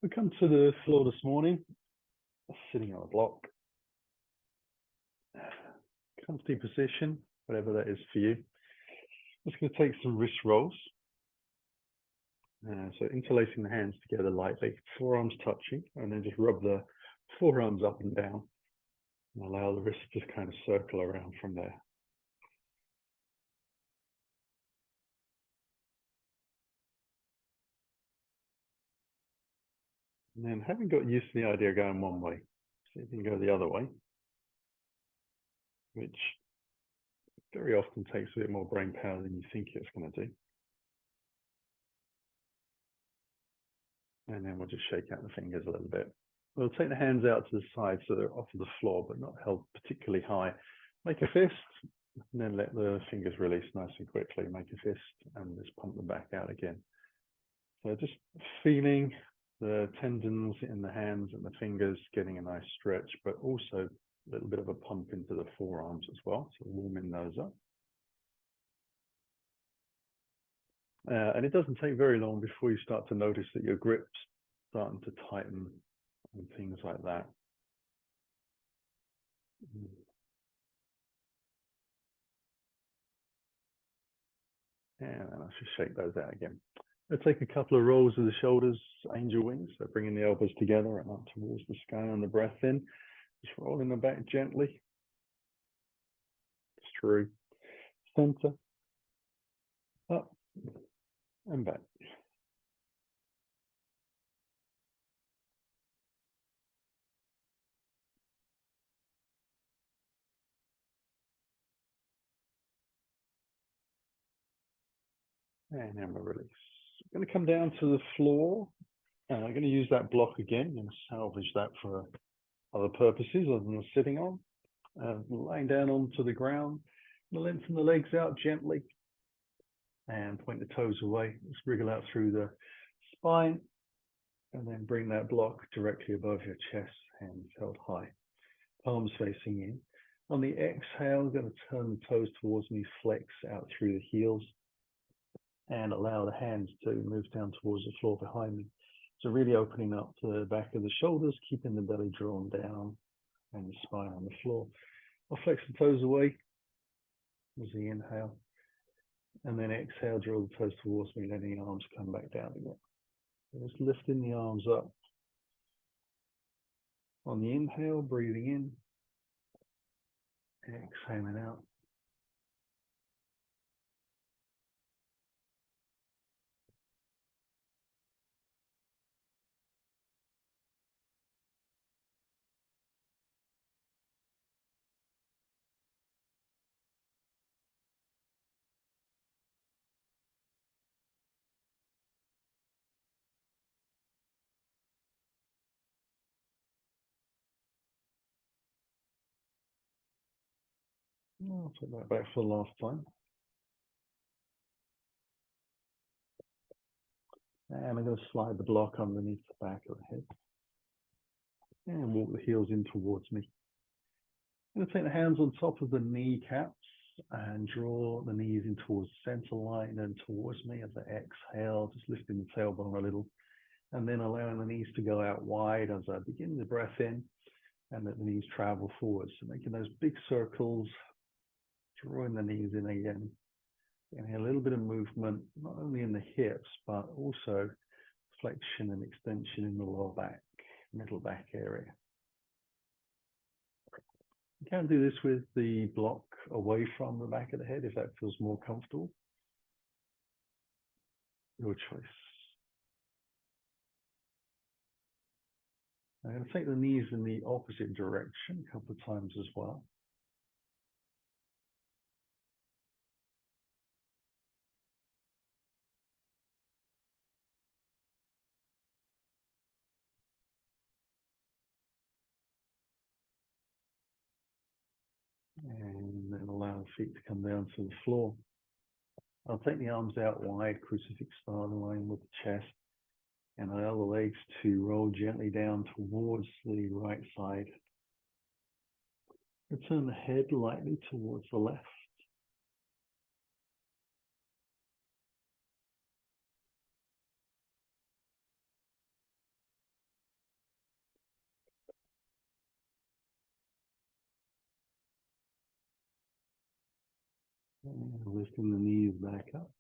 We come to the floor this morning, sitting on a block, comfy position, whatever that is for you. Just going to take some wrist rolls. So interlacing the hands together lightly, forearms touching, and then just rub the forearms up and down and allow the wrists to just kind of circle around from there. And then having got used to the idea of going one way, see if you can go the other way, which very often takes a bit more brain power than you think it's going to do. And then we'll just shake out the fingers a little bit. We'll take the hands out to the side so they're off of the floor, but not held particularly high. Make a fist, and then let the fingers release nice and quickly. Make a fist, and just pump them back out again. So just feeling the tendons in the hands and the fingers getting a nice stretch, but also a little bit of a pump into the forearms as well, so warming those up. And it doesn't take very long before you start to notice that your grip's starting to tighten and things like that. And I'll just shake those out again. I'll take a couple of rolls of the shoulders, angel wings, so bringing the elbows together and up towards the sky on the breath in. Just rolling them back gently. Through. Center. Up. And back. And then we'll release. I'm going to come down to the floor. And I'm going to use that block again and salvage that for other purposes other than sitting on. Lying down onto the ground. Lengthen the legs out gently. And point the toes away. Just wriggle out through the spine. And then bring that block directly above your chest, hands held high. Palms facing in. On the exhale, I'm going to turn the toes towards me, flex out through the heels. And allow the hands to move down towards the floor behind me. So really opening up the back of the shoulders, keeping the belly drawn down and the spine on the floor. I'll flex the toes away as the inhale. And then exhale, draw the toes towards me, letting the arms come back down again. So just lifting the arms up. On the inhale, breathing in. Exhaling out. I'll put that back for the last time. And I'm going to slide the block underneath the back of the head. And walk the heels in towards me. I'm going to take the hands on top of the kneecaps and draw the knees in towards the center line and towards me as I exhale, just lifting the tailbone a little. And then allowing the knees to go out wide as I begin the breath in and let the knees travel forward. So making those big circles, drawing the knees in again. And a little bit of movement, not only in the hips, but also flexion and extension in the lower back, middle back area. You can do this with the block away from the back of the head if that feels more comfortable. Your choice. I'm going to take the knees in the opposite direction a couple of times as well. And then allow the feet to come down to the floor. I'll take the arms out wide, crucifix style, in line with the chest, and allow the legs to roll gently down towards the right side. And turn the head lightly towards the left. And lifting the knees back up,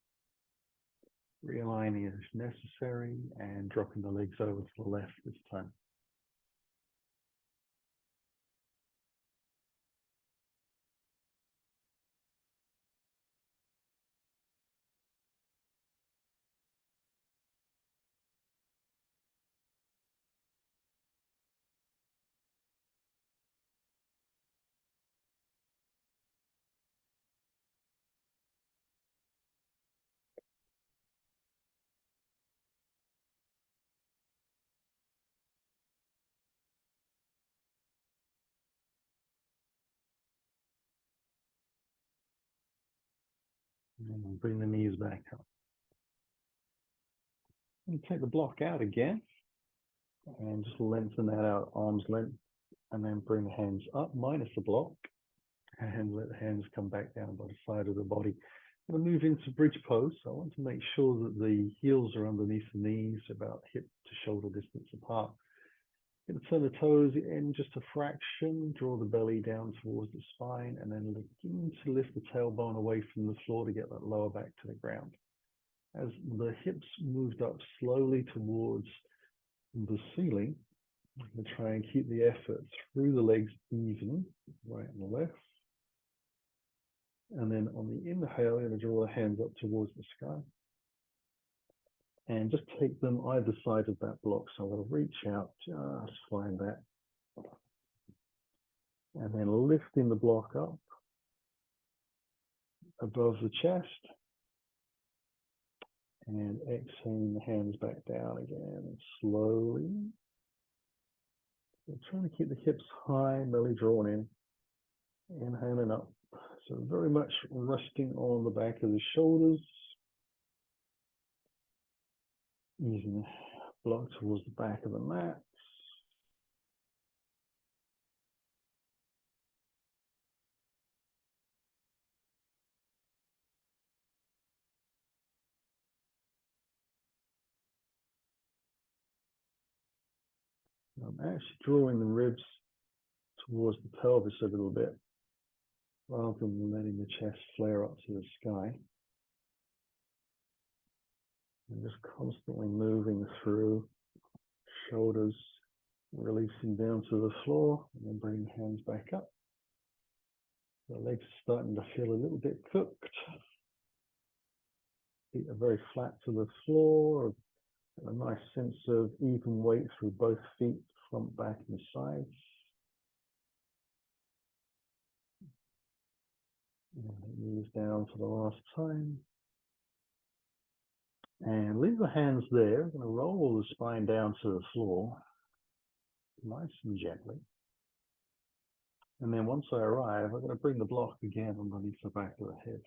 realigning as necessary, and dropping the legs over to the left this time. And bring the knees back up. And take the block out again, and just lengthen that out, arm's length, and then bring the hands up minus the block, and let the hands come back down by the side of the body. I'm going to move into bridge pose. So I want to make sure that the heels are underneath the knees, about hip to shoulder distance apart. I'm going to turn the toes in just a fraction, draw the belly down towards the spine, and then begin to lift the tailbone away from the floor to get that lower back to the ground. As the hips moved up slowly towards the ceiling, I'm going to try and keep the effort through the legs even, right and left. And then on the inhale, I'm going to draw the hands up towards the sky. And just take them either side of that block. So I'm going to reach out, just find that. And then lifting the block up above the chest. And exhaling the hands back down again, slowly. So trying to keep the hips high, belly drawn in. Inhaling up. So very much resting on the back of the shoulders. Easing the block towards the back of the mat. I'm actually drawing the ribs towards the pelvis a little bit, rather than letting the chest flare up to the sky. And just constantly moving through, shoulders releasing down to the floor, and then bring the hands back up. The legs are starting to feel a little bit cooked. Feet are very flat to the floor. A nice sense of even weight through both feet, front, back, and sides. Knees down for the last time. And leave the hands there. I'm going to roll the spine down to the floor, nice and gently. And then once I arrive, I'm going to bring the block again underneath the back of the head.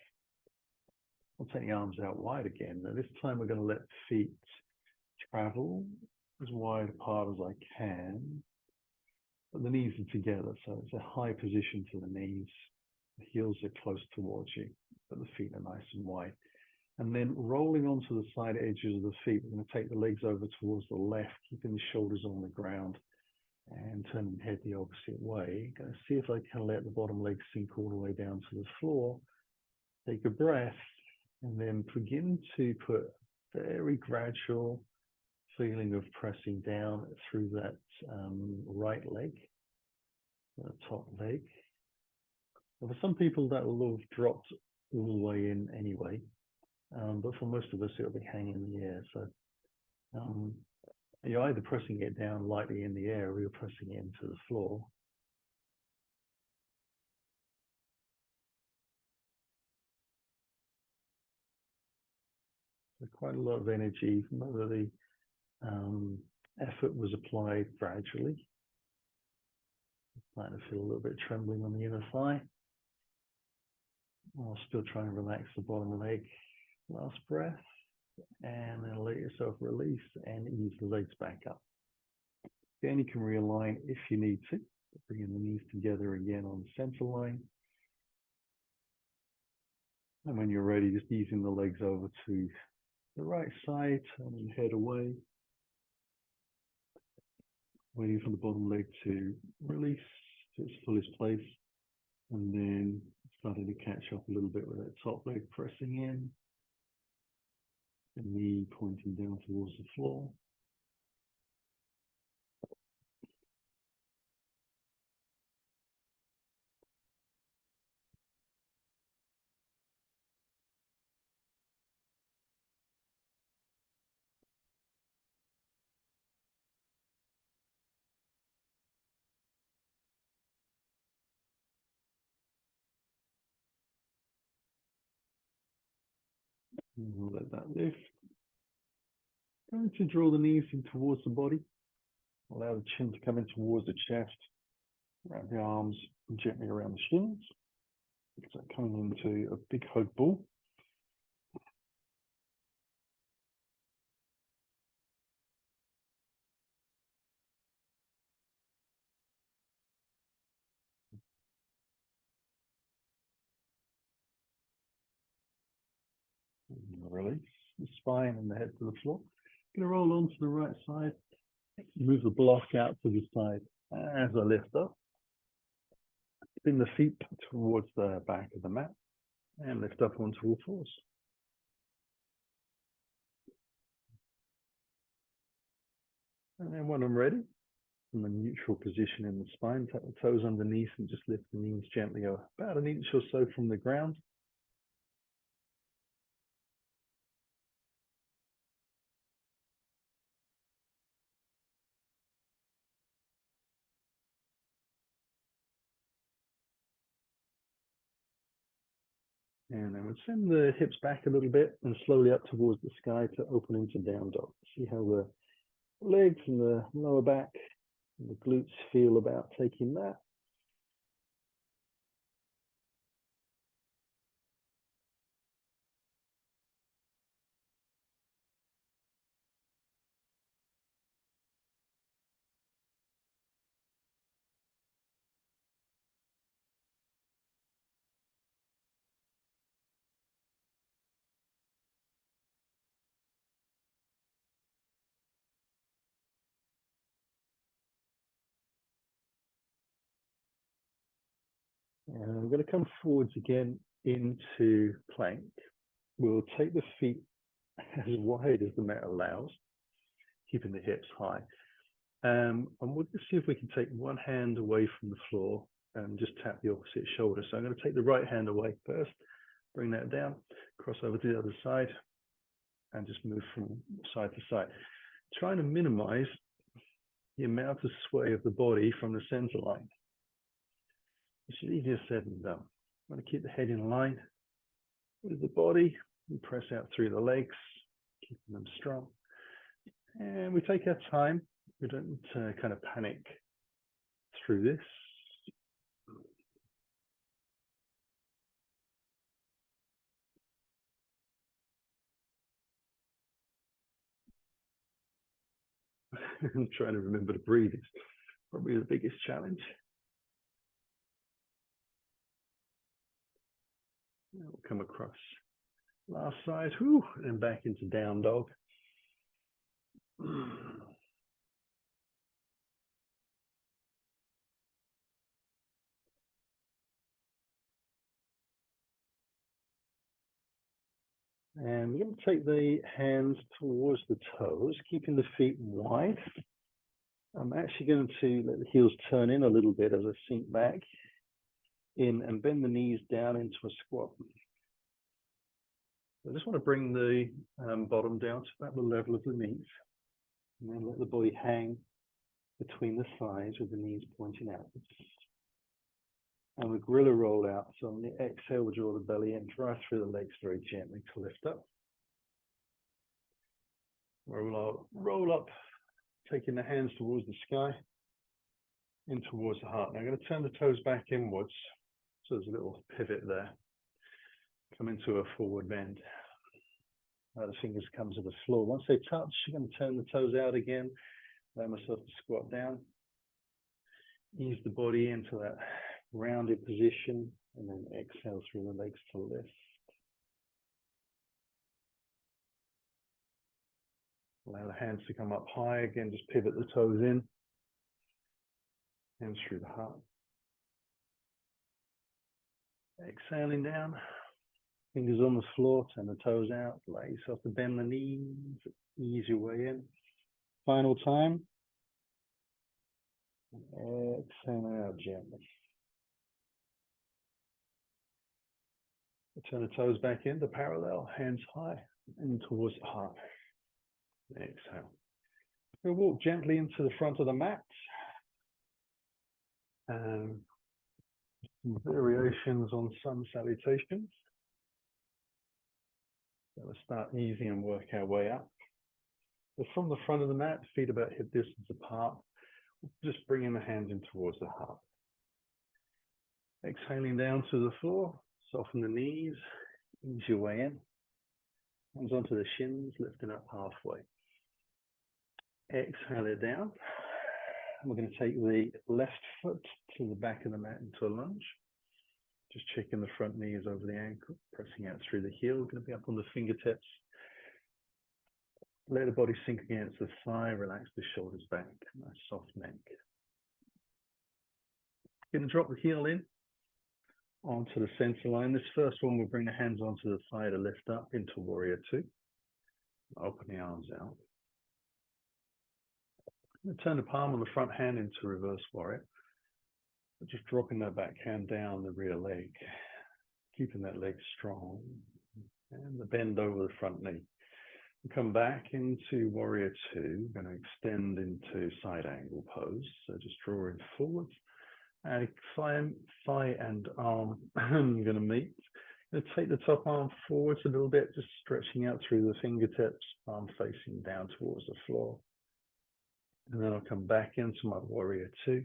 I'll take the arms out wide again. Now this time we're going to let the feet travel as wide apart as I can. But the knees are together, so it's a high position to the knees. The heels are close towards you, but the feet are nice and wide. And then rolling onto the side edges of the feet, we're going to take the legs over towards the left, keeping the shoulders on the ground and turning the head the opposite way. Going to see if I can let the bottom leg sink all the way down to the floor. Take a breath and then begin to put very gradual feeling of pressing down through that right leg, the top leg. For some people that will have dropped all the way in anyway, but for most of us it'll be hanging in the air. So you're either pressing it down lightly in the air or you're pressing it into the floor. So quite a lot of energy, whether the effort was applied gradually. Starting to feel a little bit trembling on the inner thigh. I'll still try and relax the bottom leg. Last breath, and then let yourself release and ease the legs back up. Then you can realign if you need to, bringing the knees together again on the center line. And when you're ready, just easing the legs over to the right side, turning your head away. Waiting for the bottom leg to release to its fullest place. And then starting to catch up a little bit with that top leg pressing in, the knee pointing down towards the floor. And we'll let that lift. Going to draw the knees in towards the body. Allow the chin to come in towards the chest. Wrap the arms gently around the shins. So coming into a big hug ball. Release the spine and the head to the floor. Going to roll onto the right side. Move the block out to the side as I lift up. Spin the feet towards the back of the mat and lift up onto all fours. And then when I'm ready, from a neutral position in the spine, tuck the toes underneath and just lift the knees gently about an inch or so from the ground. And then we'll send the hips back a little bit and slowly up towards the sky to open into down dog. See how the legs and the lower back and the glutes feel about taking that. And I'm going to come forwards again into plank. We'll take the feet as wide as the mat allows, keeping the hips high. And we'll just see if we can take one hand away from the floor and just tap the opposite shoulder. So I'm going to take the right hand away first, bring that down, cross over to the other side, and just move from side to side. Trying to minimize the amount of sway of the body from the center line. It's easier said than done. I'm going to keep the head in line with the body and press out through the legs, keeping them strong. And we take our time. We don't kind of panic through this. I'm trying to remember to breathe is probably the biggest challenge. We'll come across last side, whew, and back into down dog. And we're going to take the hands towards the toes, keeping the feet wide. I'm actually going to let the heels turn in a little bit as I sink back in and bend the knees down into a squat. I just want to bring the bottom down to about the level of the knees, and then let the body hang between the thighs with the knees pointing outwards. And the gorilla roll out. So on the exhale, we'll draw the belly in, drive through the legs very gently to lift up. Roll up, taking the hands towards the sky, in towards the heart. Now I'm going to turn the toes back inwards. So there's a little pivot there. Come into a forward bend. The fingers come to the floor. Once they touch, I'm going to turn the toes out again. Allow myself to squat down. Ease the body into that rounded position, and then exhale through the legs to lift. Allow the hands to come up high. Again, just pivot the toes in. Hands through the heart. Exhaling down, fingers on the floor, turn the toes out, allow yourself to bend the knees, ease your way in. Final time. Exhale out gently. Turn the toes back into parallel, hands high and towards the heart. Exhale. We'll walk gently into the front of the mat. Some variations on sun salutations. So we'll start easy and work our way up. So from the front of the mat, feet about hip distance apart, just bringing the hands in towards the heart. Exhaling down to the floor, soften the knees, ease your way in. Hands onto the shins, lifting up halfway. Exhale it down. We're going to take the left foot to the back of the mat into a lunge. Just checking the front knees over the ankle, pressing out through the heel. We're going to be up on the fingertips. Let the body sink against the thigh, relax the shoulders back, nice soft neck. Going to drop the heel in onto the center line. This first one, we'll bring the hands onto the thigh to lift up into Warrior Two. Open the arms out. Turn the palm on the front hand into Reverse Warrior. Just dropping that back hand down the rear leg, keeping that leg strong, and the bend over the front knee. We'll come back into Warrior Two. We're going to extend into side angle pose. So just drawing forwards. Thigh and arm I'm going to meet. I'm going to take the top arm forwards a little bit, just stretching out through the fingertips, palm facing down towards the floor. And then I'll come back into my Warrior Two.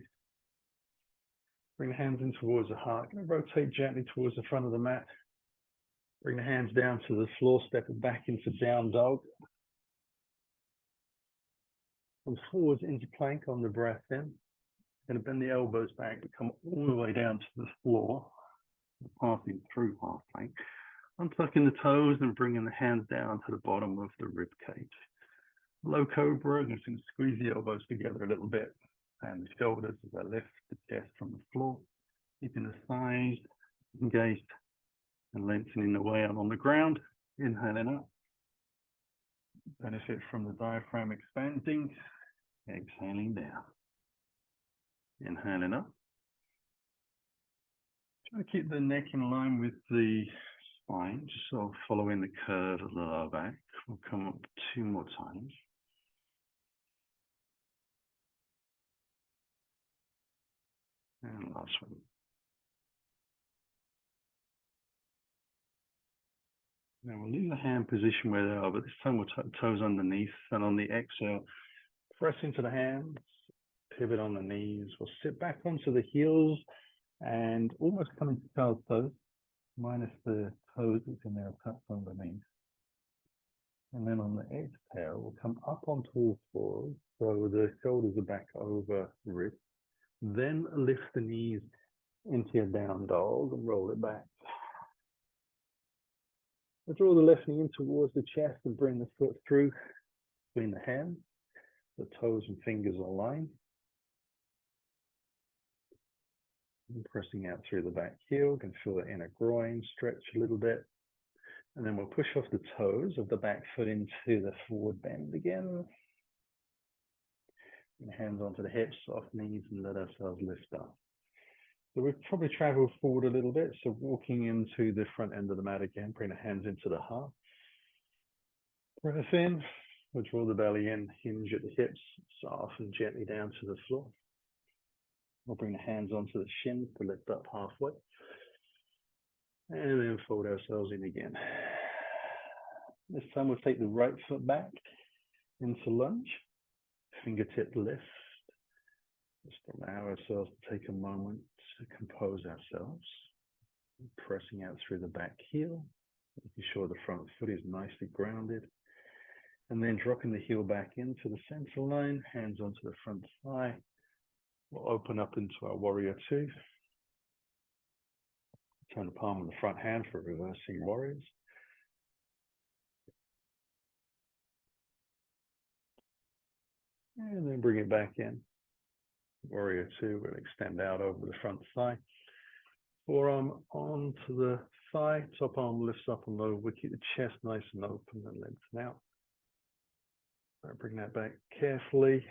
Bring the hands in towards the heart. I'm going to rotate gently towards the front of the mat. Bring the hands down to the floor, stepping back into Down Dog. From forwards into plank on the breath in. Going to bend the elbows back to come all the way down to the floor, passing through half plank. Untucking the toes and bringing the hands down to the bottom of the rib cage. Low Cobra, I'm just going to squeeze the elbows together a little bit and the shoulders as I lift the chest from the floor, keeping the thighs engaged and lengthening the way out on the ground. Inhaling up. Benefit from the diaphragm expanding. Exhaling down. Inhaling up. Try to keep the neck in line with the spine, just sort of following the curve of the lower back. We'll come up 2 more times. And last one. Now we'll leave the hand position where they are, but this time we'll tuck the toes underneath, and on the exhale, press into the hands, pivot on the knees. We'll sit back onto the heels and almost come into child's pose, minus the toes that's in there tucked underneath. And then on the exhale, we'll come up onto all fours, so the shoulders are back over the ribs. Then lift the knees into your Down Dog and roll it back. We'll draw the left knee in towards the chest and bring the foot through between the hands. The toes and fingers align. And pressing out through the back heel, can feel the inner groin stretch a little bit. And then we'll push off the toes of the back foot into the forward bend again. And hands onto the hips, soft knees, and let ourselves lift up. So we've probably traveled forward a little bit. So walking into the front end of the mat again, bring the hands into the heart. Breath in, we'll draw the belly in, hinge at the hips, soften gently down to the floor. We'll bring the hands onto the shins to lift up halfway. And then fold ourselves in again. This time we'll take the right foot back into lunge. Fingertip lift. Just allow ourselves to take a moment to compose ourselves. Pressing out through the back heel. Making sure the front foot is nicely grounded. And then dropping the heel back into the center line. Hands onto the front thigh. We'll open up into our Warrior Two. Turn the palm on the front hand for reversing warriors. And then bring it back in. Warrior Two, we'll extend out over the front thigh. Forearm onto the thigh, top arm lifts up and low. We keep the chest nice and open and lengthen out. Bring that back carefully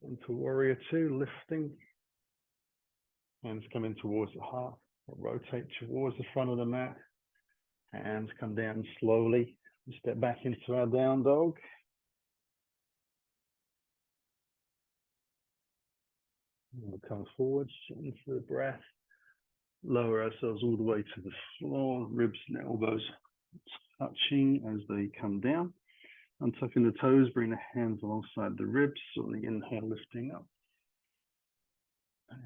into warrior two, lifting. Hands come in towards the heart. Rotate towards the front of the mat. Hands come down slowly. Step back into our down dog. We'll come forwards into the breath. Lower ourselves all the way to the floor. Ribs and elbows touching as they come down. Untucking the toes, bring the hands alongside the ribs. So the inhale, lifting up.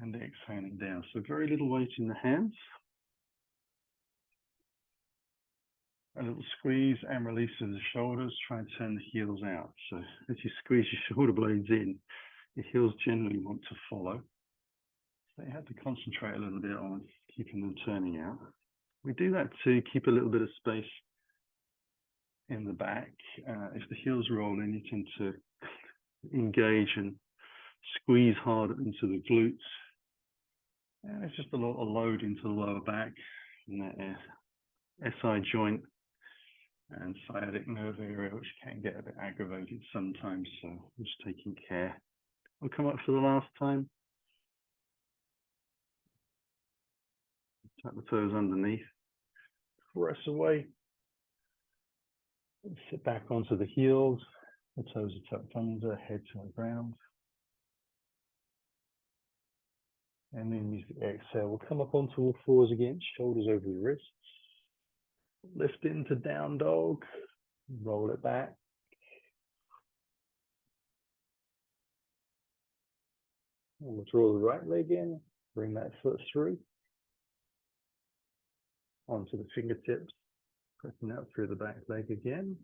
And exhaling down. So very little weight in the hands. A little squeeze and release of the shoulders. Try and turn the heels out. So as you squeeze your shoulder blades in, your heels generally want to follow. So you have to concentrate a little bit on keeping them turning out. We do that to keep a little bit of space in the back. If the heels roll in, you tend to engage and squeeze hard into the glutes. And it's just a lot of load into the lower back and that SI joint and sciatic nerve area, which can get a bit aggravated sometimes. So I'm just taking care. We'll come up for the last time. Tuck the toes underneath. Press away. And sit back onto the heels. The toes are tucked under, head to the ground. And then use the exhale. We'll come up onto all fours again, shoulders over the wrists. Lift into down dog. Roll it back. And we'll draw the right leg in. Bring that foot through. Onto the fingertips. Pressing out through the back leg again.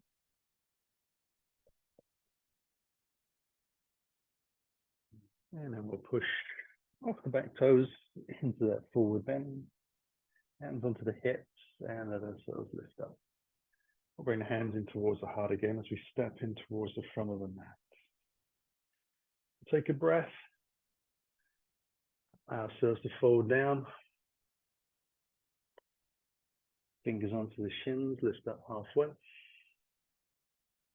And then we'll push off the back toes into that forward bend. Hands onto the hips and let ourselves lift up. We'll bring the hands in towards the heart again as we step in towards the front of the mat. Take a breath. Allow ourselves to fold down. Fingers onto the shins, lift up halfway.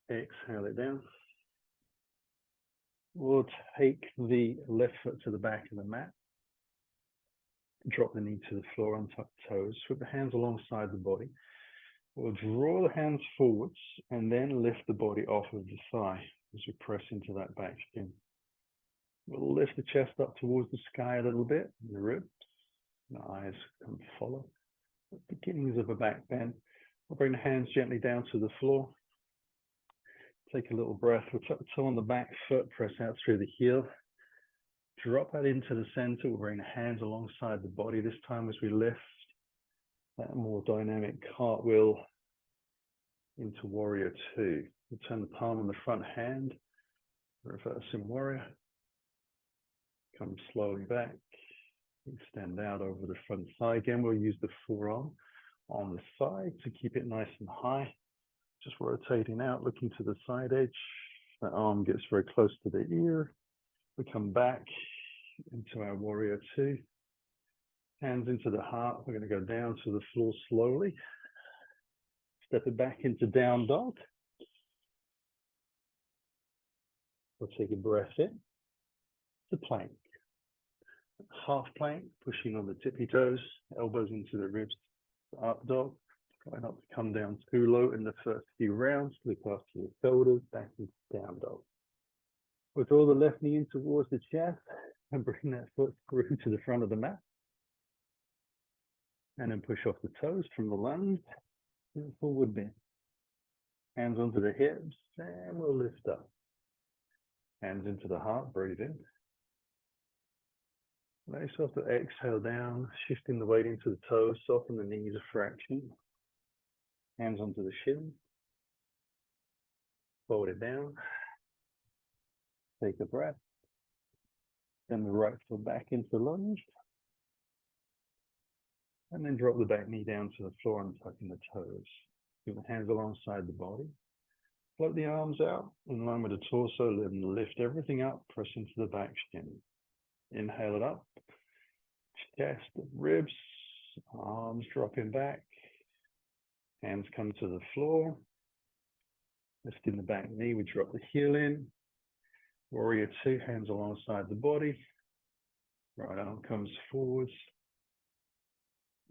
Exhale it down. We'll take the left foot to the back of the mat. Drop the knee to the floor, untuck the toes. Put the hands alongside the body. We'll draw the hands forwards and then lift the body off of the thigh as we press into that back shin. We'll lift the chest up towards the sky a little bit, the ribs, the eyes come follow. The beginnings of a back bend. We'll bring the hands gently down to the floor. Take a little breath. We'll tuck the toe on the back foot, press out through the heel. Drop that into the center. We'll bring the hands alongside the body this time as we lift that more dynamic cartwheel into warrior two. We'll turn the palm on the front hand, reverse in warrior. Come slowly back, extend out over the front thigh. Again, we'll use the forearm on the side to keep it nice and high. Just rotating out, looking to the side edge. That arm gets very close to the ear. We come back into our warrior two. Hands into the heart. We're going to go down to the floor slowly. Step it back into down dog. We'll take a breath in. The plank. Half plank, pushing on the tippy toes, elbows into the ribs, up dog. Try not to come down too low in the first few rounds. Look after your shoulders, back into down dog. We'll draw the left knee in towards the chest and bring that foot through to the front of the mat. And then push off the toes from the lunge to the forward bend. Hands onto the hips and we'll lift up. Hands into the heart, breathe in. Allow yourself to exhale down, shifting the weight into the toes, soften the knees a fraction. Hands onto the shins. Fold it down. Take a breath. Then the right foot back into lunge. And then drop the back knee down to the floor and tucking the toes. Give the hands alongside the body. Float the arms out in line with the torso. Lift everything up. Press into the back shin. Inhale it up. chest, ribs, arms dropping back, hands come to the floor, lifting the back knee, we drop the heel in, warrior two, hands alongside the body, right arm comes forwards,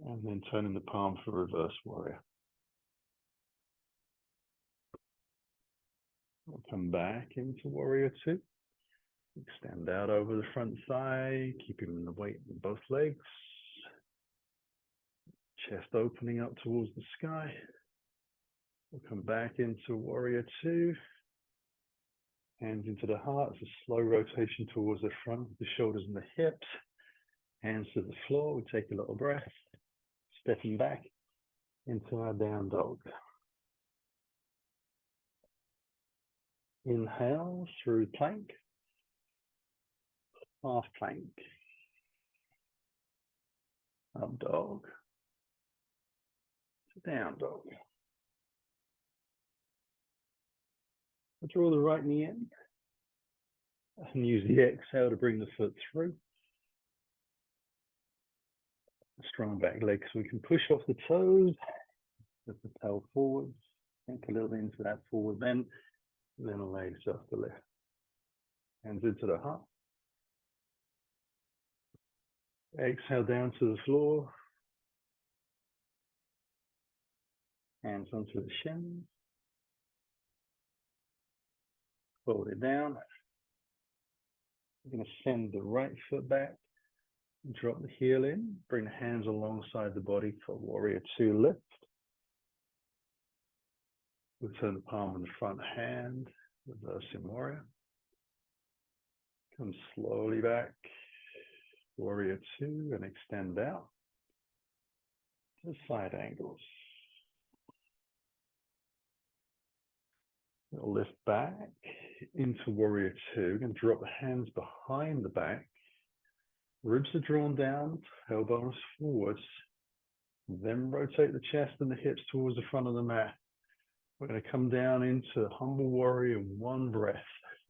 and then turning the palm for reverse warrior. We'll come back into warrior two, extend out over the front thigh, keeping the weight in both legs, chest opening up towards the sky. We'll come back into warrior two, hands into the heart. It's a slow rotation towards the front, the shoulders and the hips, hands to the floor. We take a little breath, stepping back into our down dog. Inhale through plank, half plank, up dog, down dog. Draw the right knee in and use the exhale to bring the foot through. Strong back leg so we can push off the toes, lift the tail forwards, sink a little into that forward bend, then allow yourself to lift. Hands into the heart. Exhale down to the floor. Hands onto the shins. Fold it down. We're going to send the right foot back. Drop the heel in. Bring the hands alongside the body for warrior two lift. We'll turn the palm on the front hand. Reversing warrior. Come slowly back. Warrior two and extend out to side angles. We'll lift back into warrior two and drop the hands behind the back. Ribs are drawn down, elbows forwards. Then rotate the chest and the hips towards the front of the mat. We're going to come down into humble warrior in one breath,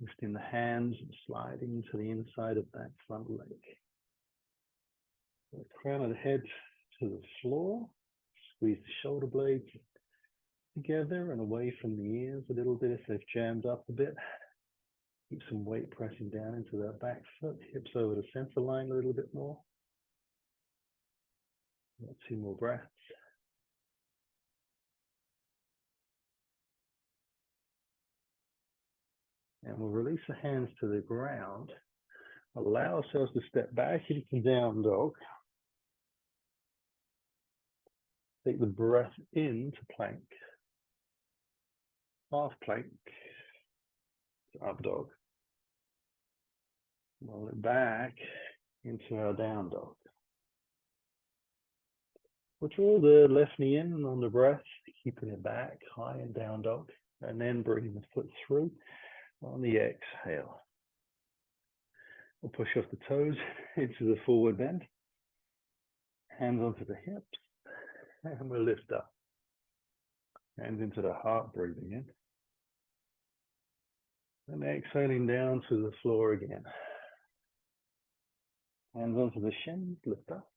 lifting the hands and sliding to the inside of that front leg. The crown of the head to the floor. Squeeze the shoulder blades together and away from the ears a little bit if they've jammed up a bit. Keep some weight pressing down into that back foot, hips over the center line a little bit more. 2 more breaths. And we'll release the hands to the ground. Allow ourselves to step back into down dog. Take the breath into plank. Half plank. Up dog. Roll it back into our down dog. We'll draw the left knee in on the breath, keeping it back, high and down dog, and then bring the foot through on the exhale. We'll push off the toes into the forward bend, hands onto the hips, and we'll lift up. Hands into the heart, breathing in. And exhaling down to the floor again. Hands onto the shins, lift up.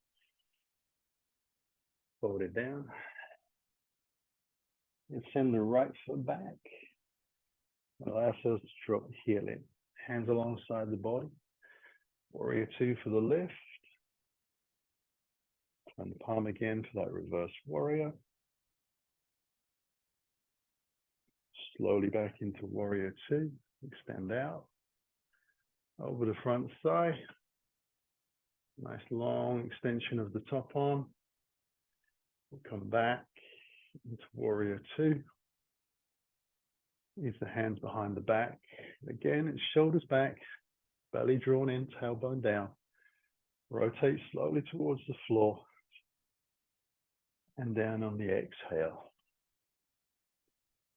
Fold it down. And send the right foot back. Allow ourselves to drop the heel in. Hands alongside the body. Warrior two for the lift. Turn the palm again for that reverse warrior. Slowly back into warrior two. Extend out. Over the front thigh. Nice long extension of the top arm. We'll come back into warrior two. Use the hands behind the back. Again, it's shoulders back, belly drawn in, tailbone down. Rotate slowly towards the floor and down on the exhale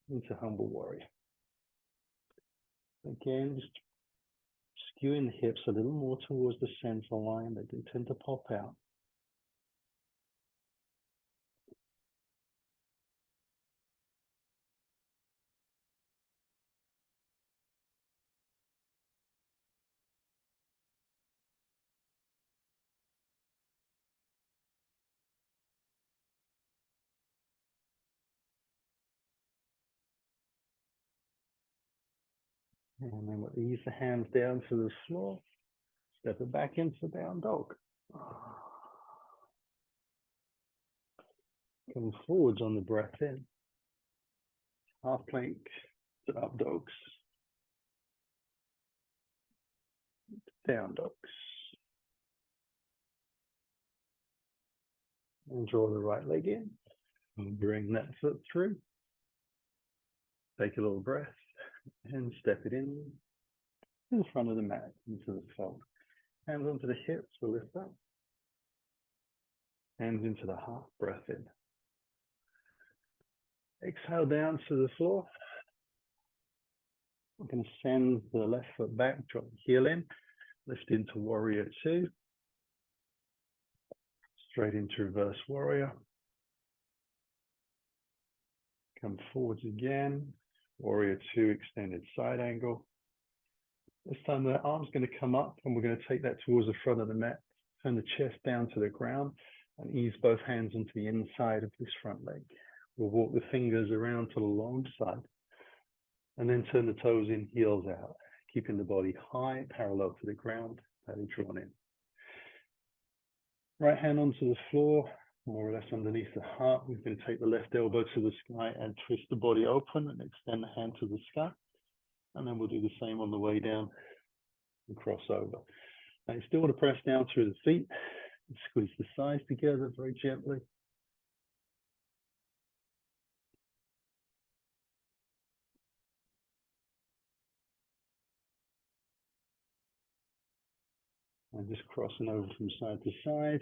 into humble warrior. Again, just skewing the hips a little more towards the center line. They do tend to pop out. And then we'll ease the hands down to the floor. Step it back into down dog. Come forwards on the breath in. Half plank to up dogs. Down dogs. And draw the right leg in. And bring that foot through. Take a little breath and step it in to the front of the mat, into the fold. Hands onto the hips, we'll lift up. Hands into the heart, breath in. Exhale down to the floor. We're going to send the left foot back, drop the heel in, lift into warrior two. Straight into reverse warrior. Come forwards again. Warrior two, extended side angle. This time the arm's going to come up and we're going to take that towards the front of the mat. Turn the chest down to the ground and ease both hands onto the inside of this front leg. We'll walk the fingers around to the long side and then turn the toes in, heels out, keeping the body high, parallel to the ground, belly drawn in. Right hand onto the floor, more or less underneath the heart. We're going to take the left elbow to the sky and twist the body open and extend the hand to the sky. And then we'll do the same on the way down and cross over. Now you still want to press down through the feet. Squeeze the thighs together very gently. And just crossing over from side to side.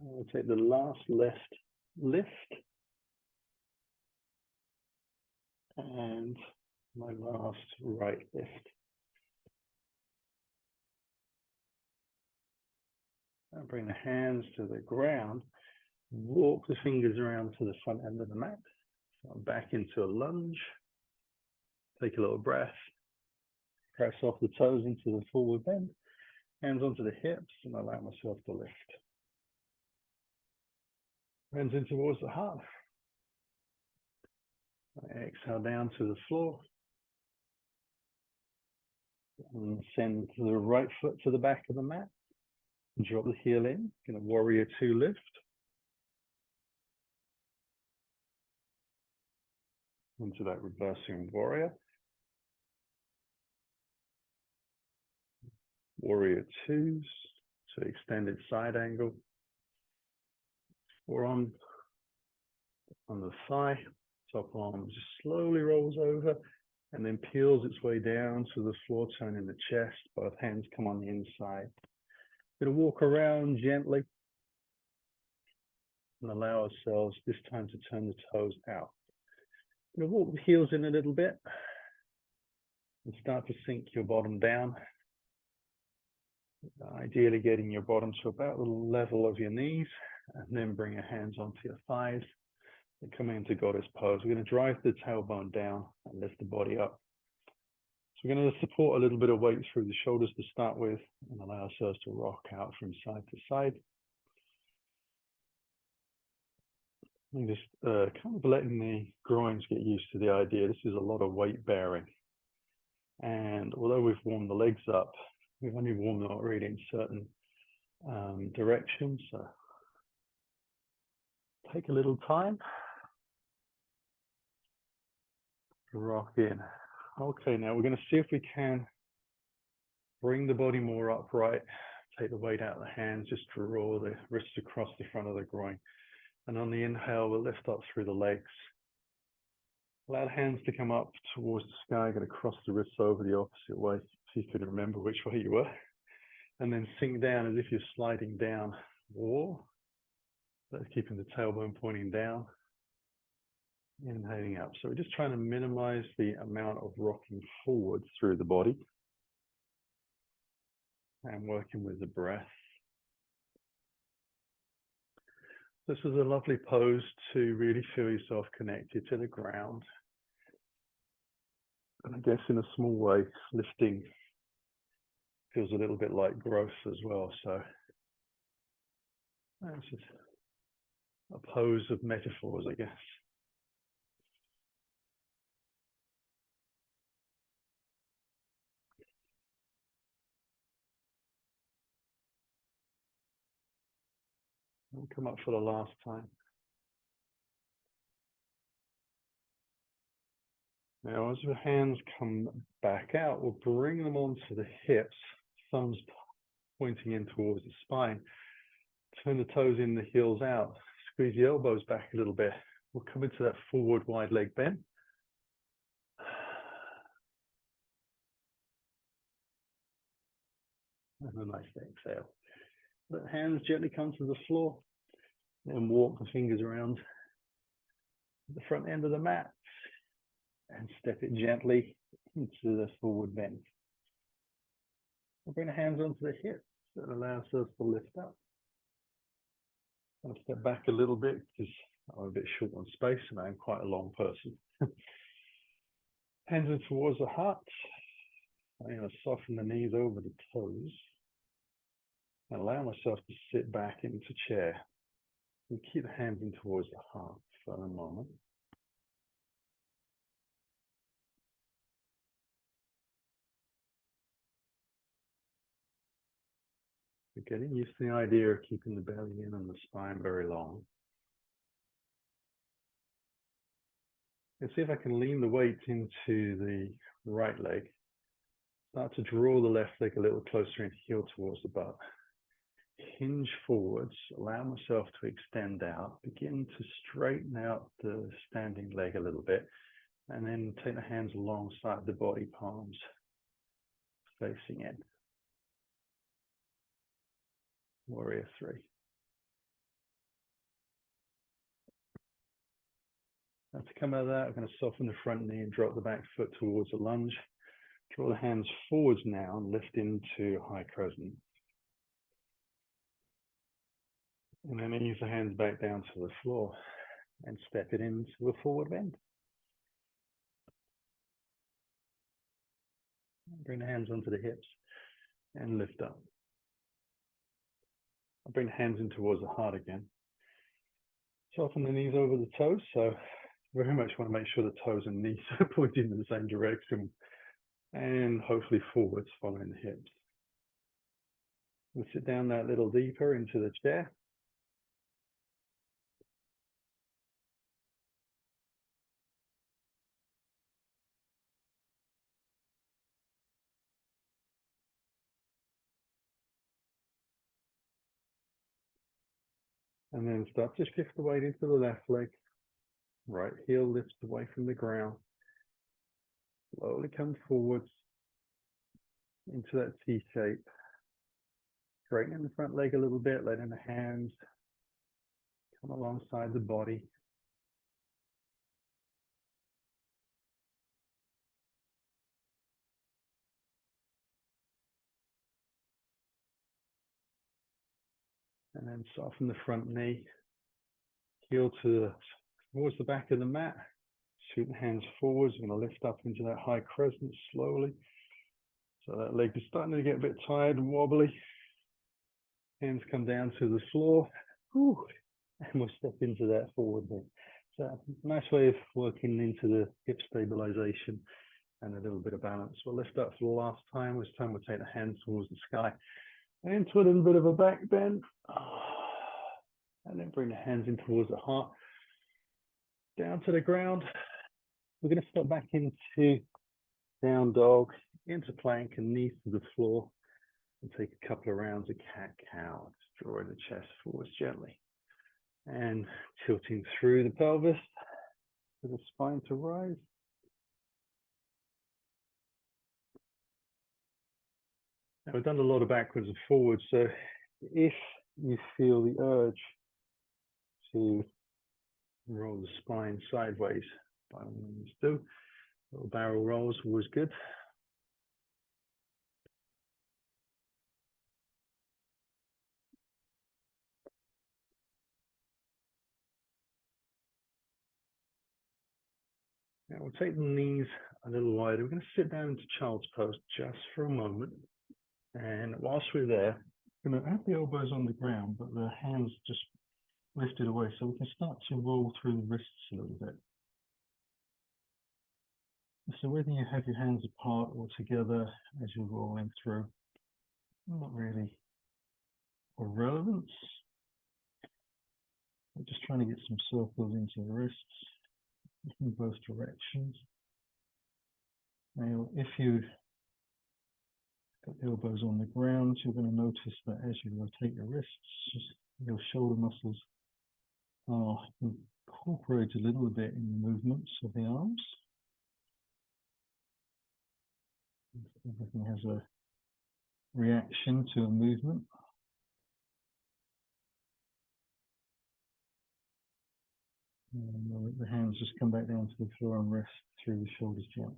I'll take the last left lift. And my last right lift. And bring the hands to the ground. Walk the fingers around to the front end of the mat. So I'm back into a lunge. Take a little breath. Press off the toes into the forward bend. Hands onto the hips and allow myself to lift. Hands in towards the heart. Exhale down to the floor. And send the right foot to the back of the mat. Drop the heel in. Going to warrior two lift. Into that reversing warrior. Warrior twos. So extended side angle. Forearm on the thigh. Top arm just slowly rolls over and then peels its way down to the floor, turning the chest. Both hands come on the inside. We're going to walk around gently and allow ourselves this time to turn the toes out. We're going to walk the heels in a little bit and start to sink your bottom down. Ideally getting your bottom to about the level of your knees, and then bring your hands onto your thighs and come into goddess pose. We're going to drive the tailbone down and lift the body up. So we're going to support a little bit of weight through the shoulders to start with and allow ourselves to rock out from side to side. And just kind of letting the groins get used to the idea. This is a lot of weight bearing. And although we've warmed the legs up, we've only warmed them up really in certain directions. So take a little time to rock in. Okay, now we're going to see if we can bring the body more upright. Take the weight out of the hands, just draw the wrists across the front of the groin. And on the inhale, we'll lift up through the legs. Allow the hands to come up towards the sky. Going to cross the wrists over the opposite way, so you could remember which way you were. And then sink down as if you're sliding down, or keeping the tailbone pointing down. Inhaling up. So we're just trying to minimize the amount of rocking forward through the body and working with the breath. This is a lovely pose to really feel yourself connected to the ground. And I guess in a small way, lifting feels a little bit like growth as well. So that's just a pose of metaphors, I guess. We'll come up for the last time. Now, as your hands come back out, we'll bring them onto the hips, thumbs pointing in towards the spine. Turn the toes in, the heels out. Squeeze the elbows back a little bit. We'll come into that forward wide leg bend. And a nice exhale. Let hands gently come to the floor. Then walk the fingers around the front end of the mat and step it gently into the forward bend. We'll bring the hands onto the hips and allow ourselves to lift up. I'll step back a little bit because I'm a bit short on space and I'm quite a long person. Hands in towards the heart. I'm going to soften the knees over the toes and allow myself to sit back into chair. And keep the hands in towards the heart for a moment. We're getting used to the idea of keeping the belly in and the spine very long. And see if I can lean the weight into the right leg. Start to draw the left leg a little closer and heel towards the butt. Hinge forwards, allow myself to extend out, begin to straighten out the standing leg a little bit, and then take the hands alongside the body, palms facing in. Warrior 3. Now to come out of that, I'm going to soften the front knee and drop the back foot towards a lunge. Draw the hands forwards now and lift into high crescent. And then ease the hands back down to the floor and step it into the forward bend. Bring the hands onto the hips and lift up. I'll bring the hands in towards the heart again. Soften the knees over the toes. So very much want to make sure the toes and knees are pointing in the same direction and hopefully forwards following the hips. We'll sit down that little deeper into the chair. And then start to shift the weight into the left leg. Right heel lifts away from the ground. Slowly come forwards into that T shape. Straightening the front leg a little bit, letting the hands come alongside the body. And then soften the front knee. Heel towards the back of the mat. Shoot the hands forwards. I'm going to lift up into that high crescent slowly. So that leg is starting to get a bit tired and wobbly. Hands come down to the floor. Whew. And we'll step into that forward bend. So a nice way of working into the hip stabilization and a little bit of balance. We'll lift up for the last time. This time we'll take the hands towards the sky. And into a little bit of a back bend. And then bring the hands in towards the heart. Down to the ground. We're going to step back into down dog, into plank and knees to the floor. And take a couple of rounds of cat-cow. Just drawing the chest forwards gently. And tilting through the pelvis for the spine to rise. Now we've done a lot of backwards and forwards, so if you feel the urge to roll the spine sideways, by all means do. Little barrel rolls, always good. Now we'll take the knees a little wider. We're going to sit down into child's pose just for a moment. And whilst we're there, we're going to have the elbows on the ground, but the hands just lifted away, so we can start to roll through the wrists a little bit. So whether you have your hands apart or together as you're rolling through, not really of relevance. We're just trying to get some circles into the wrists in both directions. Now, if you've got the elbows on the ground, you're going to notice that as you rotate your wrists, your shoulder muscles are incorporated a little bit in the movements of the arms. Everything has a reaction to a movement. And the hands just come back down to the floor and rest through the shoulders gently.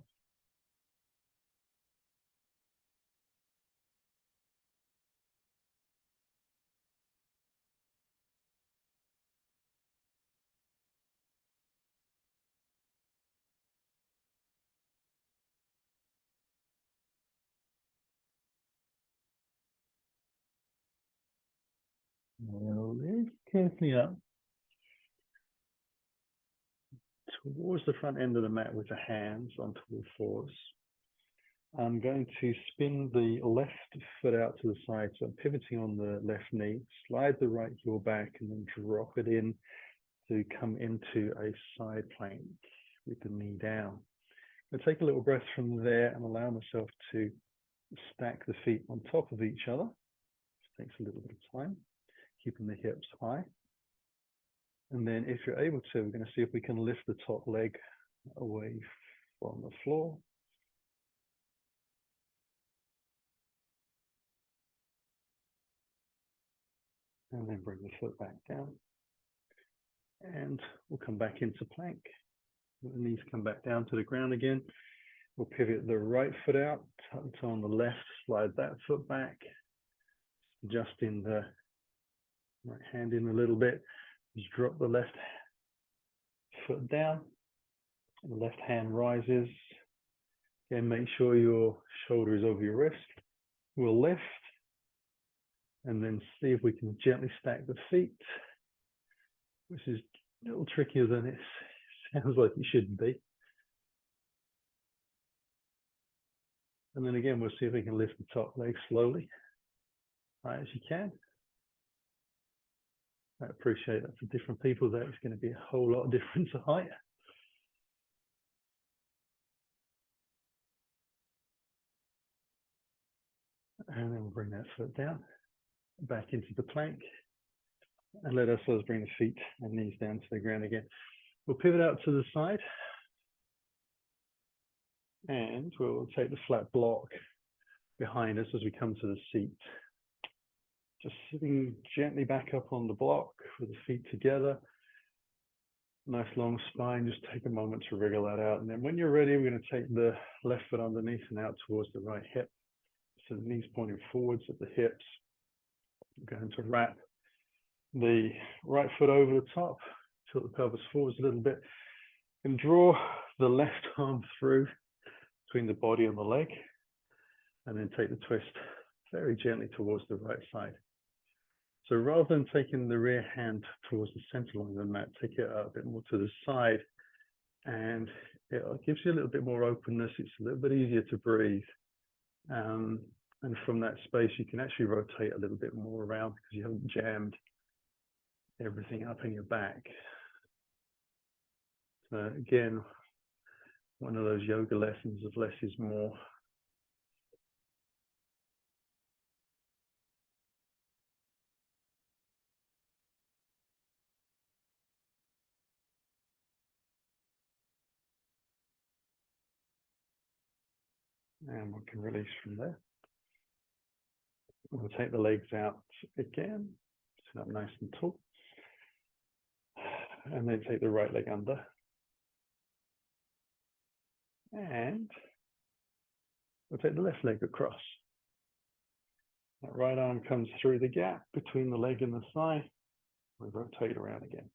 Lift carefully up towards the front end of the mat with the hands onto the fours. I'm going to spin the left foot out to the side, so I'm pivoting on the left knee, slide the right heel back, and then drop it in to come into a side plank with the knee down. I'll take a little breath from there and allow myself to stack the feet on top of each other. This takes a little bit of time, keeping the hips high. And then if you're able to, we're going to see if we can lift the top leg away from the floor. And then bring the foot back down. And we'll come back into plank. The knees come back down to the ground again. We'll pivot the right foot out, tucked on the left, slide that foot back, adjusting the right hand in a little bit. Just drop the left foot down, and the left hand rises. Again, make sure your shoulder is over your wrist. We'll lift, and then see if we can gently stack the feet, which is a little trickier than it sounds like it should be. And then again, we'll see if we can lift the top leg slowly, high as you can. I appreciate that for different people, that is going to be a whole lot of difference of height. And then we'll bring that foot down, back into the plank, and let ourselves bring the feet and knees down to the ground again. We'll pivot out to the side, and we'll take the flat block behind us as we come to the seat. Just sitting gently back up on the block with the feet together. Nice long spine, just take a moment to wriggle that out. And then when you're ready, we're going to take the left foot underneath and out towards the right hip. So the knees pointing forwards at the hips. We're going to wrap the right foot over the top, tilt the pelvis forwards a little bit, and draw the left arm through between the body and the leg, and then take the twist very gently towards the right side. So rather than taking the rear hand towards the center line of the mat, take it a bit more to the side, and it gives you a little bit more openness. It's a little bit easier to breathe. And from that space, you can actually rotate a little bit more around because you haven't jammed everything up in your back. So again, one of those yoga lessons of less is more. And we can release from there. We'll take the legs out again, sit up nice and tall. And then take the right leg under. And we'll take the left leg across. That right arm comes through the gap between the leg and the thigh. We rotate around again.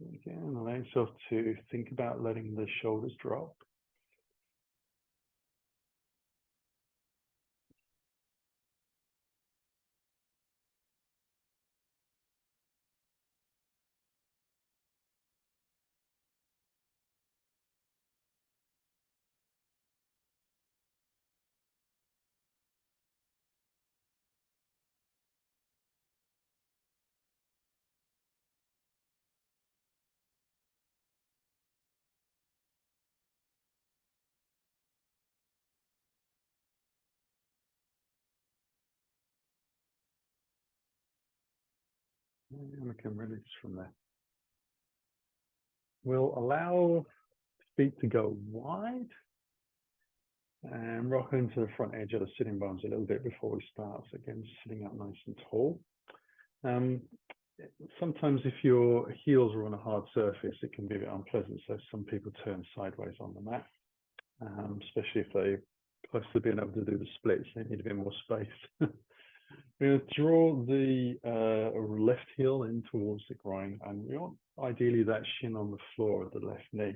Again, allow yourself to think about letting the shoulders drop. And we can release from there. We'll allow feet to go wide and rock into the front edge of the sitting bones a little bit before we start. So again, sitting up nice and tall. Sometimes if your heels are on a hard surface, it can be a bit unpleasant. So some people turn sideways on the mat, especially if they're close to being able to do the splits. They need a bit more space. We're going to draw the left heel in towards the groin, and we want ideally that shin on the floor of the left knee.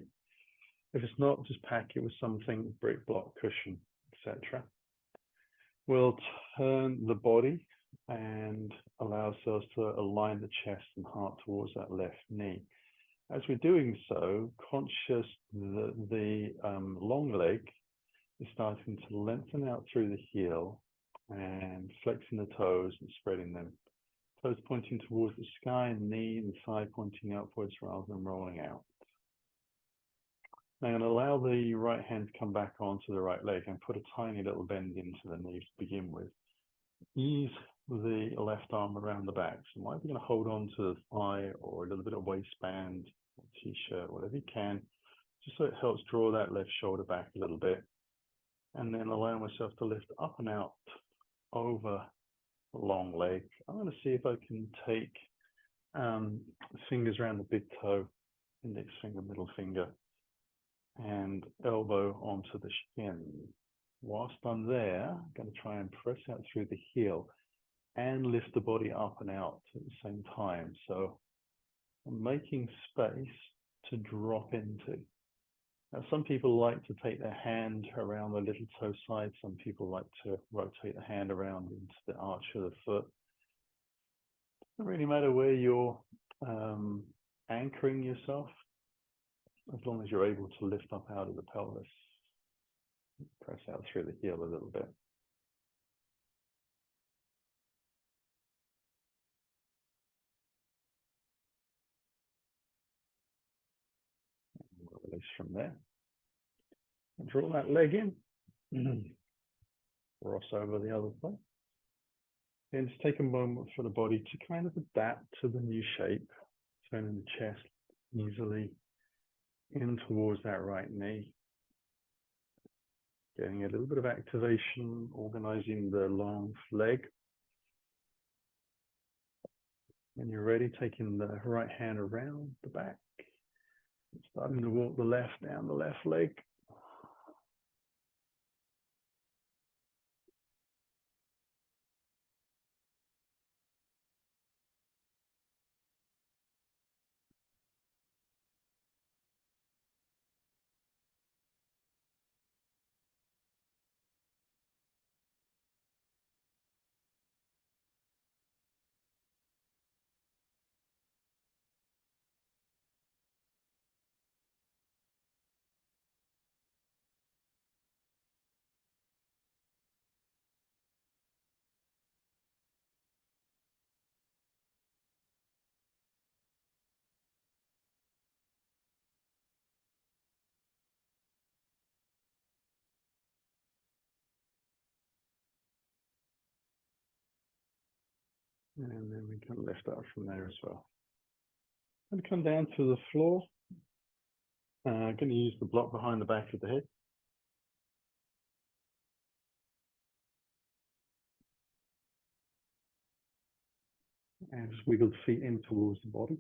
If it's not, just pack it with something, brick, block, cushion, etc. We'll turn the body and allow ourselves to align the chest and heart towards that left knee. As we're doing so, conscious that the long leg is starting to lengthen out through the heel and flexing the toes and spreading them. Toes pointing towards the sky, and knee and thigh pointing upwards rather than rolling out. Now I'm going to allow the right hand to come back onto the right leg and put a tiny little bend into the knee to begin with. Ease the left arm around the back. So you might be going to hold on to the thigh or a little bit of waistband, or t-shirt, whatever you can, just so it helps draw that left shoulder back a little bit. And then allow myself to lift up and out over the long leg. I'm going to see if I can take fingers around the big toe, index finger, middle finger, and elbow onto the shin. Whilst I'm there, I'm going to try and press out through the heel and lift the body up and out at the same time. So I'm making space to drop into. Now, some people like to take their hand around the little toe side. Some people like to rotate the hand around into the arch of the foot. It doesn't really matter where you're anchoring yourself, as long as you're able to lift up out of the pelvis. Press out through the heel a little bit. And we'll release from there. And draw that leg in. Cross over the other way. Then just take a moment for the body to kind of adapt to the new shape. Turning the chest easily in towards that right knee. Getting a little bit of activation, organizing the long leg. When you're ready, taking the right hand around the back. Starting to walk the left down the left leg. And then we can lift up from there as well. And come down to the floor. I'm going to use the block behind the back of the head. And just wiggle the feet in towards the body.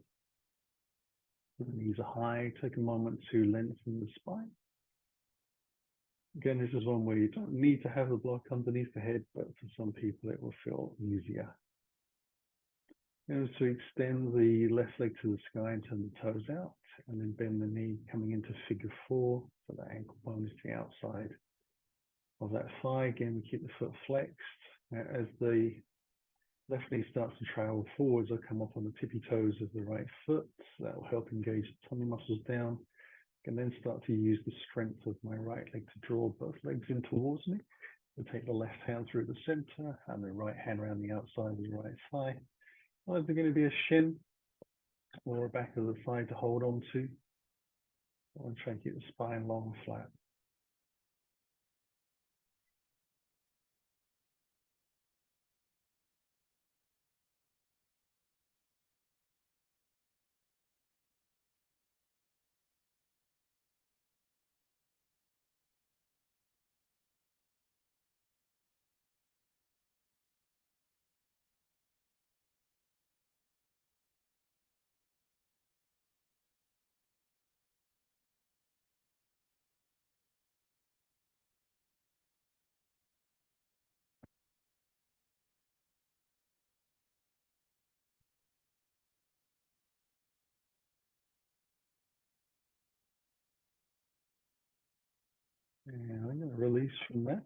The knees are high. Take a moment to lengthen the spine. Again, this is one where you don't need to have the block underneath the head, but for some people it will feel easier. Is to extend the left leg to the sky and turn the toes out, and then bend the knee coming into figure four. So the ankle bone is the outside of that thigh. Again, we keep the foot flexed. Now, as the left knee starts to travel forwards, I come up on the tippy toes of the right foot. That will help engage the tummy muscles down. I can then start to use the strength of my right leg to draw both legs in towards me. I take the left hand through the center and the right hand around the outside of the right thigh. Either going to be a shin or a back of the thigh to hold on to. I want to try and keep the spine long and flat. And I'm going to release from that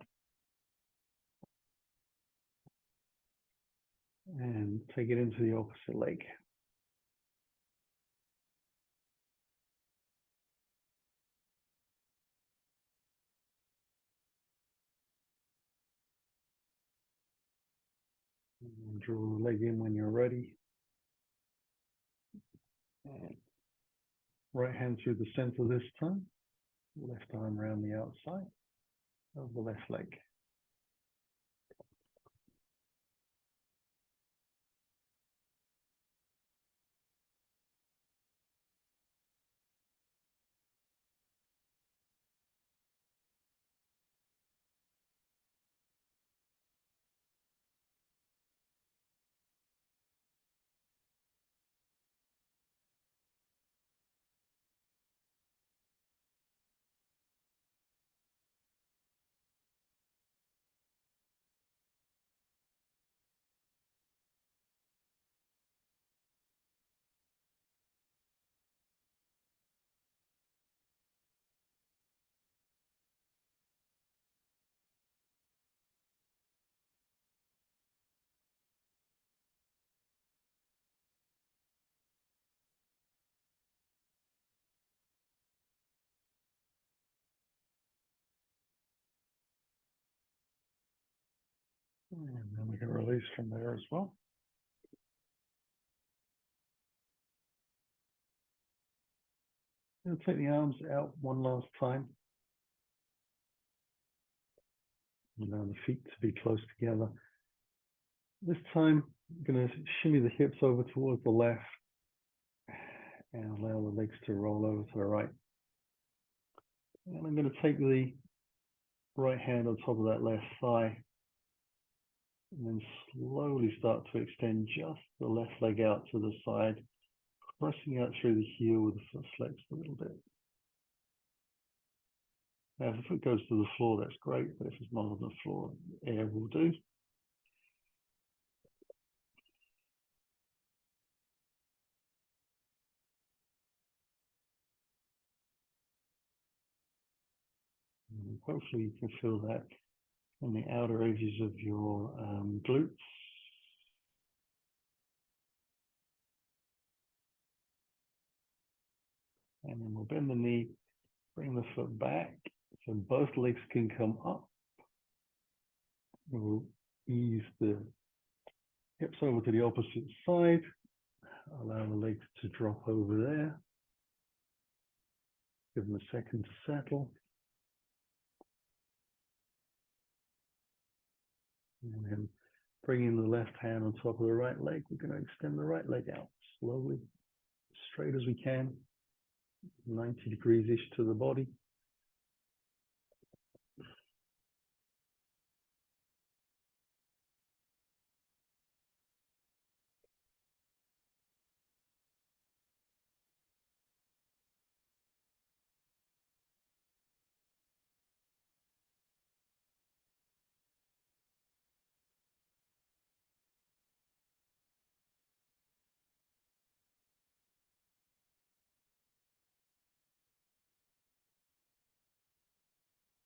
and take it into the opposite leg. And draw the leg in when you're ready. And right hand through the center this time. Left arm around the outside of the left leg. And then we can release from there as well. And take the arms out one last time. Allow the feet to be close together. This time, I'm going to shimmy the hips over towards the left and allow the legs to roll over to the right. And I'm going to take the right hand on top of that left thigh and then slowly start to extend just the left leg out to the side, pressing out through the heel with the foot flexed a little bit. Now, if the foot goes to the floor, that's great, but if it's not on the floor, air will do. And hopefully you can feel that on the outer edges of your glutes. And then we'll bend the knee, bring the foot back, so both legs can come up. We'll ease the hips over to the opposite side, allow the legs to drop over there. Give them a second to settle. And then bringing the left hand on top of the right leg, we're going to extend the right leg out slowly, straight as we can, 90 degrees-ish to the body.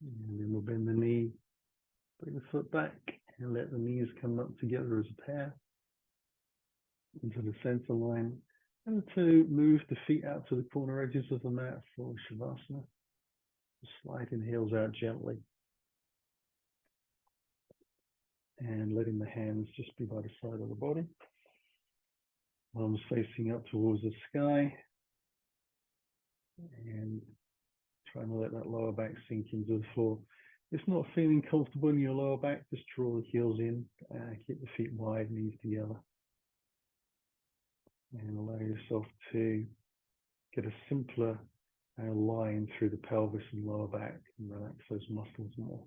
And then we'll bend the knee, bring the foot back, and let the knees come up together as a pair into the center line. And to move the feet out to the corner edges of the mat for Shavasana. Sliding the heels out gently. And letting the hands just be by the side of the body. Arms facing up towards the sky. And trying to let that lower back sink into the floor. If it's not feeling comfortable in your lower back, just draw the heels in. Keep the feet wide, knees together. And allow yourself to get a simpler line through the pelvis and lower back and relax those muscles more.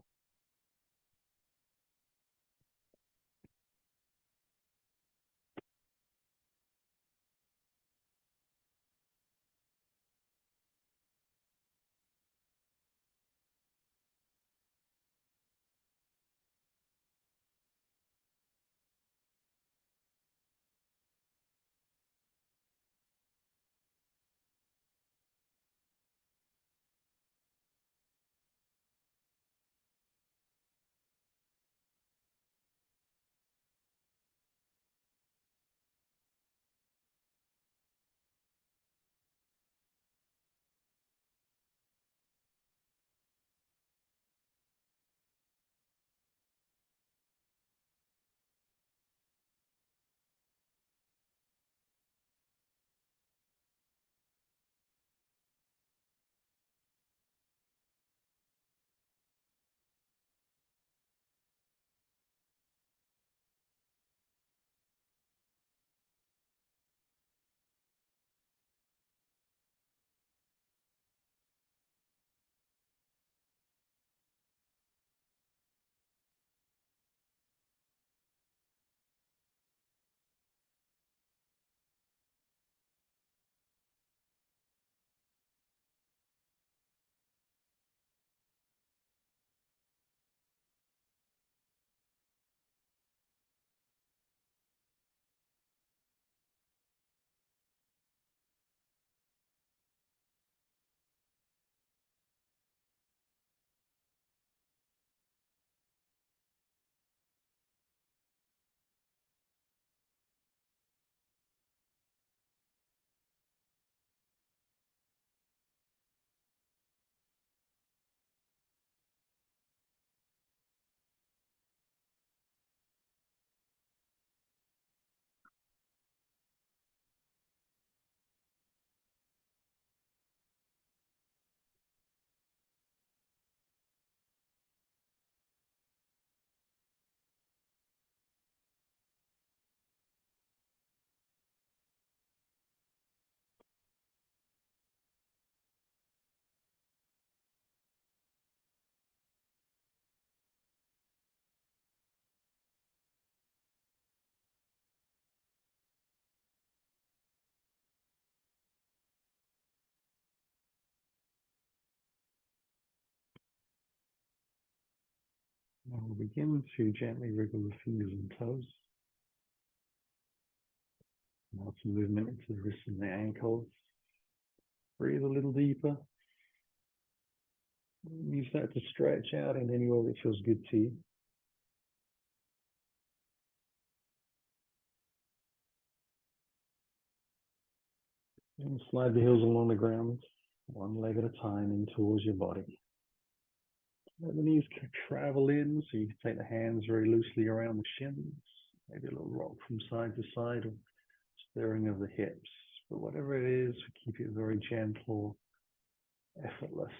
Now we'll begin to gently wriggle the fingers and toes. Now some movement into the wrists and the ankles. Breathe a little deeper. Use that to stretch out in any way that feels good to you. And slide the heels along the ground, one leg at a time in towards your body. Let the knees travel in, so you can take the hands very loosely around the shins. Maybe a little rock from side to side, or stirring of the hips. But whatever it is, keep it very gentle, effortless.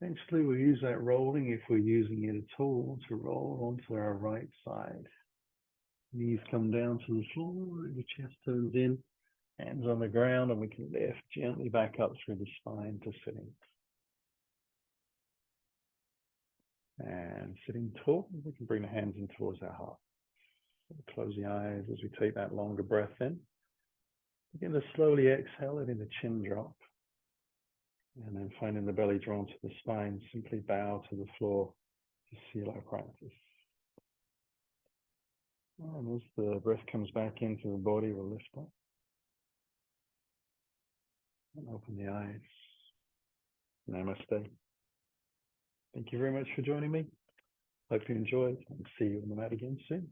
Eventually, we'll use that rolling, if we're using it at all, to roll onto our right side. Knees come down to the floor, the chest turns in, hands on the ground, and we can lift gently back up through the spine to sitting. And sitting tall, we can bring the hands in towards our heart. Close the eyes as we take that longer breath in. Begin to slowly exhale, letting the chin drop. And then finding the belly drawn to the spine, simply bow to the floor to seal our practice. And as the breath comes back into the body, we'll lift up. And open the eyes. Namaste. Thank you very much for joining me. Hope you enjoyed, and see you on the mat again soon.